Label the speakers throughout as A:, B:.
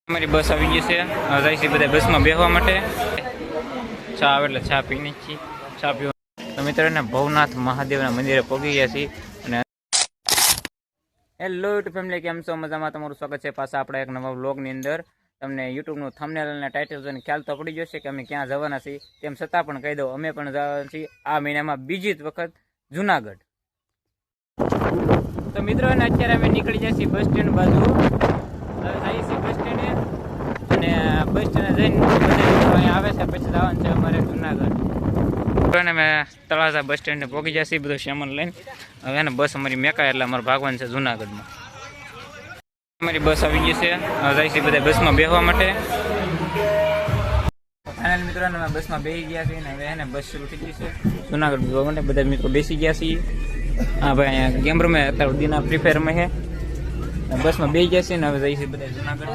A: અમારી બસ આવી ગઈ છે જાય છે બધા બસમાં બેસવા માટે ચા આવે એટલે ચા પીને છીએ ચા પીવા તો મિત્રોને ભવનાથ મહાદેવના મંદિરે પહોંચી ગયા છીએ અને હેલો યુટ્યુબ ફેમિલી કેમ છો મજામાં તમારું સ્વાગત છે પાછા આપણા એક નવા વ્લોગની અંદર તમને યુટ્યુબનું થંબનેલ અને ટાઇટલ જોઈને ખ્યાલ તો પડી જશે કે અમે ક્યાં જવાના છીએ તેમ છતાં પણ કહી દઉં અમે પણ જવાના છીએ આ મહિનામાં બીજી જ વખત જુનાગઢ તો મિત્રોને અત્યારે અમે નીકળી જાય છીએ બસ સ્ટેન્ડ બાજુ આવી છીએ બસ સ્ટેન્ડે અને બસ સ્ટેન્ડે જઈને અહીંયા આવે છે પછી જવાનું છે અમારે જુનાગઢ અમે તળાજા બસ સ્ટેન્ડે પહોંચી જશે બધું સામાન લઈને હવે એને બસ અમારી મેકાય એટલે અમારે ભાગવાનું છે જુનાગઢમાં અમારી બસ આવી ગઈ છે જાય છે બધા બસમાં બેસવા માટે ફાઇનલ મિત્રોને અમે બસમાં બેસી ગયા છીએ ને હવે એને બસ શરૂ થઈ ગઈ છે જુનાગઢ જવા માટે બધા મિત્રો બેસી ગયા છીએ હા ભાઈ અહીંયા ગેમ રમે અત્યારે દીના ફ્રી ફાયરમાં છે બસમાં બેસી ગયા છે ને હવે જઈએ છીએ બધા જુનાગઢ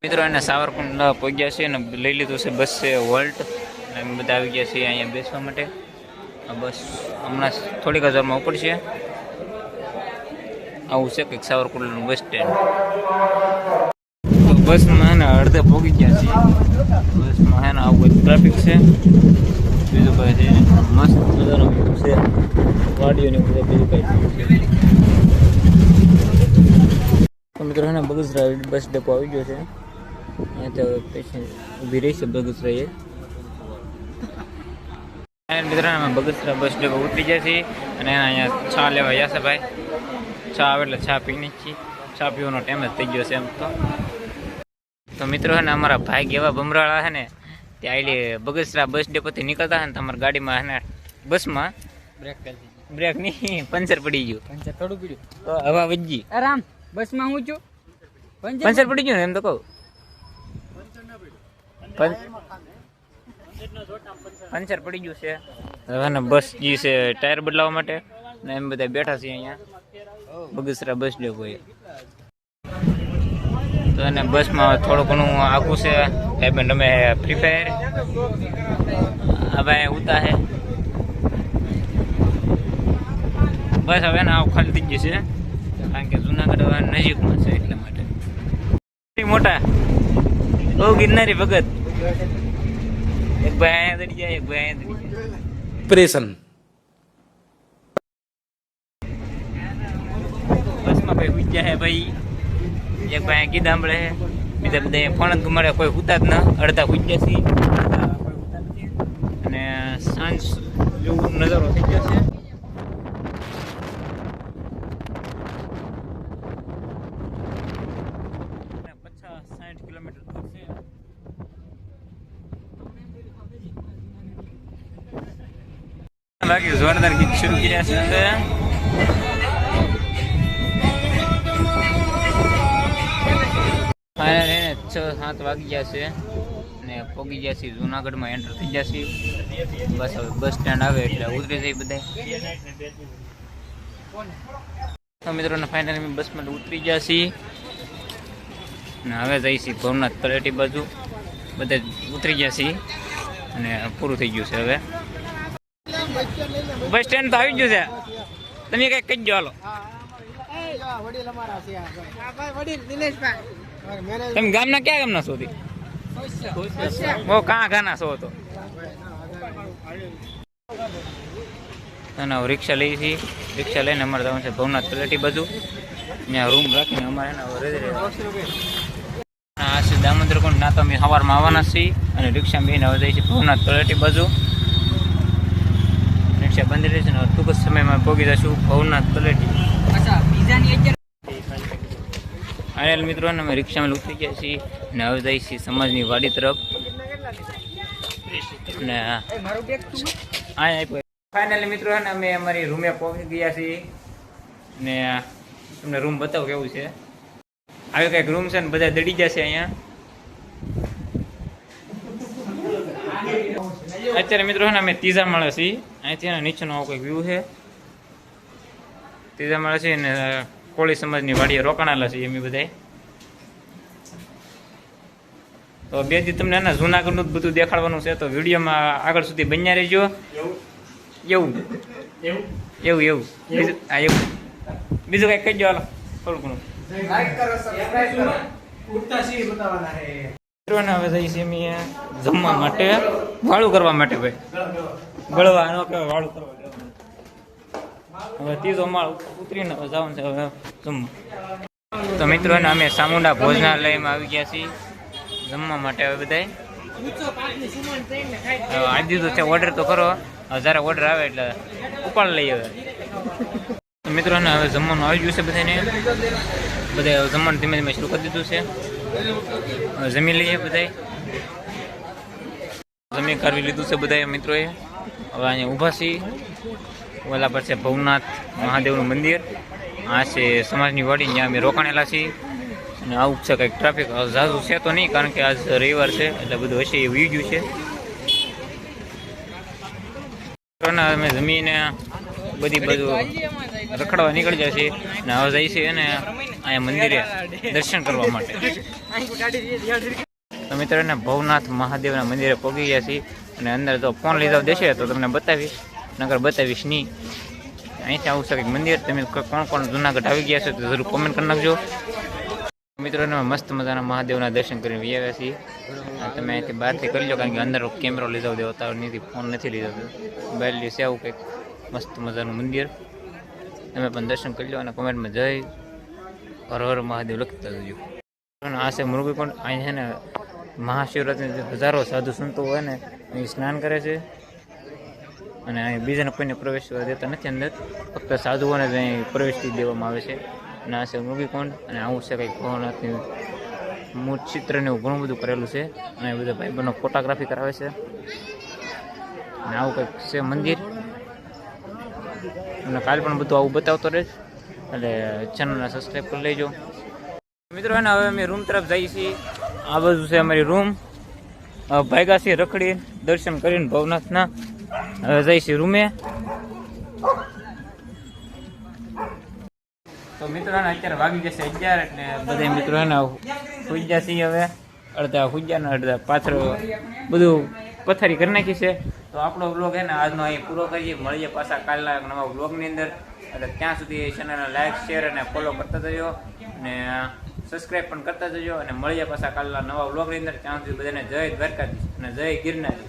A: મિત્રો એને સાવરકુંડ પહોંચ્યા છે અને લઈ લીધું છે બસ છે વોલ્ટ અમે બધા આવી ગયા છીએ અહીંયા બેસવા માટે બસ હમણાં થોડીક હજારમાં ઉપડશે આવું છે કંઈક સાવરકુંડનું બસ સ્ટેન્ડ તો બસમાં ને અડધે પહોંચી ગયા છીએ બસમાં હે ને આવું બધું ટ્રાફિક છે બીજું કહે છે મસ્ત મજાનો વ્યૂ છે વાડીઓને બધા બીજું કંઈ તો મિત્રો હે ને બગસરા બસ ડેપો આવી ગયો છે અહીંયા તો પેશન્ટ ઊભી રહી છે બગસરા મિત્રો અમે બગસરા બસ ડેપો ઉતરી ગયા છીએ અને અહીંયા ચા લેવા ગયા છે ભાઈ ચા આવે એટલે ચા પીને છીએ ચા પીવાનો ટાઈમ જ થઈ ગયો છે એમ તો મિત્રો હે ને અમારા ભાઈ એવા બમરાળા છે ને ત્યાં એટલે બગસરા બસ ડેપોથી નીકળતા ને તમારી ગાડીમાં હે ને બસમાં બ્રેક નહીં પંચર પડી ગયું પંચર થોડું પડ્યું તો હવા વજી
B: આરામ બસમાં હું છું
A: પંચર પડી ગયું ને એમ તો કહું પંચર પડી ગયું છે હવે ને બસ જે છે ટાયર બદલાવવા માટે ને એમ બધા બેઠા છીએ અહીંયા બગસરા બસ ડેપો તો એને બસમાં થોડું ઘણું આખું છે ભાઈબંધ અમે ફ્રી ફાયર હવે ઉતા છે બસ હવે ને આવું ખાલી થઈ ગયું છે કારણ કે જુનાગઢ હવે નજીકમાં છે એટલા માટે મોટા બહુ ગિરનારી ભગત એક ભાઈ અહીંયા દડી જાય એક ભાઈ અહીંયા દડી જાય
C: પ્રેશન
A: બસમાં ભાઈ પૂછ્યા હે ભાઈ એક ભાઈ ગીત સાંભળે છે બીજા બધા ફોન જ મળે કોઈ ઉતા જ ન અડધા પૂછ્યા છીએ અને સાંજ જેવું નજારો થઈ ગયો છે 50-60 કિલોમીટર દૂર છે બાકી જોરદાર ગીત શરૂ કર્યા છે ફાઇનલ 6-7 વાગી ગયા છે ને પહોંચી ગયા છીએ જુનાગઢમાં એન્ટર થઈ ગયા છીએ બસ હવે બસ સ્ટેન્ડ આવે એટલે ઉતરી જાય બધા તો મિત્રોને ફાઇનલી બસમાં ઉતરી ગયા છીએ ને હવે જઈએ છીએ ભવનાથ તળેટી બાજુ બધા ઉતરી ગયા છીએ અને પૂરું થઈ ગયું છે હવે બસ સ્ટેન્ડ તો આવી ગયું છે તમે કંઈક કહી દો હાલો તમે ગામના ક્યાં ગામના છો બહુ કાં ગાના છો તો અને રિક્ષા લઈએ છીએ રિક્ષા લઈને અમારે જવાનું છે ભવનાથ તળેટી બાજુ ત્યાં રૂમ રાખીને અમારે આ છે દામોદર કુંડ ના તો અમે સવારમાં આવવાના છીએ અને રિક્ષા બેને હવે જઈએ છીએ ભવનાથ તળેટી બાજુ રિક્ષા બંધ રહેશે ને ટૂંક જ સમયમાં પહોંચી જશું ભવનાથ તળેટી આવેલ મિત્રોને અમે રિક્ષામાં ઉતરી ગયા છીએ અને હવે જઈએ છીએ સમાજની વાડી તરફ અને ફાઇનલી મિત્રો ને અમે અમારી રૂમે પહોંચી ગયા છીએ ને તમને રૂમ બતાવો કેવું છે આવી કંઈક રૂમ છે ને બધા દડી જશે અહીંયા અત્યારે મિત્રો ને અમે ત્રીજા માળે છીએ અહીંથી નીચેનો આવો કંઈક વ્યૂ છે ત્રીજા માળે છે ને કોળી સમાજની વાડીએ રોકાણેલા છે એમ બધા તો બે દી તમને એના જૂનાગઢનું જ બધું દેખાડવાનું છે તો વિડીયોમાં આગળ સુધી બન્યા રહેજો એવું એવું એવું બીજું હા એવું બીજું કંઈક કહી દો હાલો થોડું ઘણું
C: લાઈક કરો, સબસ્ક્રાઇબ કરો. ઉડતા સિંહ બતાવવાના હે.
A: મિત્રોને હવે જઈ છે અમે જમવા માટે, વાળું કરવા માટે ભાઈ. ગળવા નો કે વાળું કરવા. હવે ત્રીજો માળ ઉતરીને જવાનું છે હવે જમવા. તો મિત્રોને અમે સામુંડા ભોજનાલયમાં આવી ગયા છીએ જમવા માટે. હવે બધાય આવી દીધું છે ઓર્ડર તો કરો. જ્યારે ઓર્ડર આવે એટલે ઉપાડ લઈએ. હવે મિત્રોને હવે જમવાનું આવી ગયું છે બધાને. બધા જમવાનું ધીમે ધીમે શરૂ કરી દીધું છે. હવે જમી લઈએ બધાય. જમી કરવી લીધું છે બધા મિત્રોએ. હવે અહીંયા ઊભા છીએ. ઓલા પર છે ભવનાથ મહાદેવનું મંદિર. આ છે સમાજની વાડી, જ્યાં અમે રોકાણેલા છીએ. અને આવું છે કંઈક ટ્રાફિક ઝાઝું છે તો નહીં, કારણ કે આજ રવિવાર છે એટલે બધું હશે એ વી ગયું છે. અમે જમીને બધી બધું રખડવા નીકળી જાય છે અને હવે જાય છે અને અહીંયા મંદિરે દર્શન કરવા માટે. તો મિત્રોને ભવનાથ મહાદેવના મંદિરે પહોંચી ગયા છીએ અને અંદર તો ફોન લીધા દેશે તો તમને બતાવીશ, નગર બતાવીશ નહીં. અહીંથી આવું છે કંઈક મંદિર. તમે કોણ કોણ જુનાગઢ આવી ગયા છો તો જરૂર કોમેન્ટ કરી નાખજો. મિત્રોને મસ્ત મજાના મહાદેવના દર્શન કરીને આવ્યા છીએ. તમે અહીંથી બહારથી કરી લો, કારણ કે અંદર કેમેરો લીધો દેવો તાર નથી, ફોન નથી લીધો. મોબાઈલ છે આવું કંઈક મસ્ત મજાનું મંદિર. તમે પણ દર્શન કરી લો અને કોમેન્ટમાં જય હર હર મહાદેવ લખતા જજો. આ છે મૃગીકુંડ. અહીં છે ને મહાશિવરાત્રિની હજારો સાધુ સંતો હોય ને અહીં સ્નાન કરે છે અને અહીં બીજાને કોઈને પ્રવેશ દેતા નથી અંદર, ફક્ત સાધુઓને જ અહીં પ્રવેશથી દેવામાં આવે છે. અને આ છે મૃગીકુંડ. અને આવું છે કંઈક ભવનાથની મૂળ ચિત્રને એવું ઘણું બધું કરેલું છે અને બધા ભાઈબંધો ફોટોગ્રાફી કરાવે છે. અને આવું કંઈક છે મંદિર. અને કાલ પણ બધું આવું બતાવતો રહીશ, એટલે ચેનલને સબસ્ક્રાઈબ કરી લેજો. મિત્રો એને હવે અમે રૂમ તરફ જઈએ છીએ. આ બાજુ છે અમારી રૂમ. ભાગ્યા છીએ રખડી દર્શન કરીને ભવનાથના. હવે જઈએ છીએ રૂમે. તો મિત્રોને અત્યારે વાગી જશે 11, એટલે બધા મિત્રો એને સુઈ ગયા છીએ. હવે અડધા સુઈ ને અડધા પાછળ બધું પથારી કરી નાખી છે. તો આપણો વ્લોગ છે ને આજનો અહીં પૂરો કરીએ. મળીએ પાછા કાલના એક નવા વ્લોગની અંદર. એટલે ત્યાં સુધી ચેનલને લાઈક, શેર અને ફોલો કરતા જજો અને સબસ્ક્રાઈબ પણ કરતા જજો. અને મળીએ પાછા કાલના નવા વ્લોગની અંદર. ત્યાં સુધી બધાને જય દ્વારકાધીશ અને જય ગિરનારી.